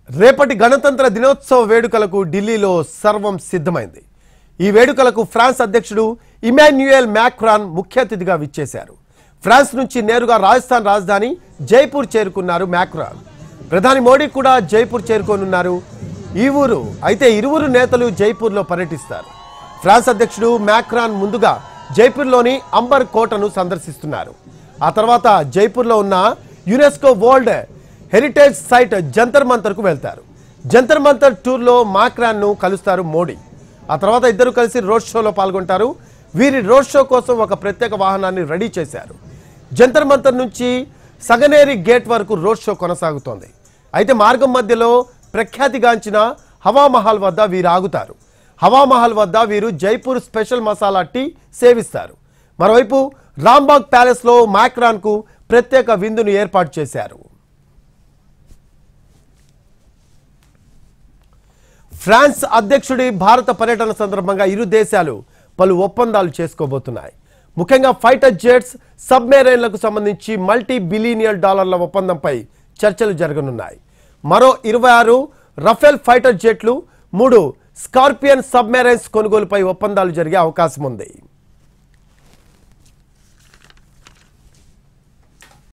రేపటి గణతంత్ర దినోత్సవ వేడుకలకు ఢిల్లీలో సర్వం సిద్ధమైంది. ఈ వేడుకలకు ఫ్రాన్స్ అధ్యక్షుడు ఇమాన్యుయల్ మ్యాక్రాన్ ముఖ్య అతిథిగా విచ్చేశారు. ఫ్రాన్స్ నుంచి నేరుగా రాజస్థాన్ రాజధాని జైపూర్ చేరుకున్నారు మ్యాక్రాన్. ప్రధాని మోడీ కూడా జైపూర్ చేరుకోనున్నారు. ఇరువురు నేతలు జైపూర్లో పర్యటిస్తారు. ఫ్రాన్స్ అధ్యక్షుడు మ్యాక్రాన్ ముందుగా జైపూర్లోని అంబర్ కోటను సందర్శిస్తున్నారు. ఆ తర్వాత జైపూర్లో ఉన్న UNESCO world heritage site Jantar మంతర్కు వెళ్తారు. జంతర్ మంతర్ టూర్లో మ్యాక్రాన్ను కలుస్తారు మోడీ. ఆ తర్వాత ఇద్దరు కలిసి రోడ్ షోలో పాల్గొంటారు. వీరి రోడ్ షో కోసం ఒక ప్రత్యేక వాహనాన్ని రెడీ చేశారు. జంతర్ మంతర్ నుంచి సగనేరి గేట్ వరకు రోడ్ షో కొనసాగుతోంది. అయితే మార్గం మధ్యలో ప్రఖ్యాతిగాంచిన హవామహల్ వద్ద వీరు ఆగుతారు. హవామహల్ వద్ద వీరు జైపూర్ స్పెషల్ మసాలా టీ సేవిస్తారు. మరోవైపు రాంబాగ్ ప్యాలెస్లో మ్యాక్రాన్కు ప్రత్యేక విందును ఏర్పాటు చేశారు. ఫ్రాన్స్ అధ్యక్షుడి భారత పర్యటన సందర్భంగా ఇరు దేశాలు పలు ఒప్పందాలు చేసుకోబోతున్నాయి. ముఖ్యంగా ఫైటర్ జెట్స్, సబ్మెరైన్లకు సంబంధించి మల్టీ బిలియనియర్ డాలర్ల ఒప్పందంపై చర్చలు జరగనున్నాయి. మరో 26 రఫేల్ ఫైటర్ జెట్లు, 3 స్కార్పియన్ సబ్మెరైన్స్ కొనుగోలుపై ఒప్పందాలు జరిగే అవకాశం ఉంది.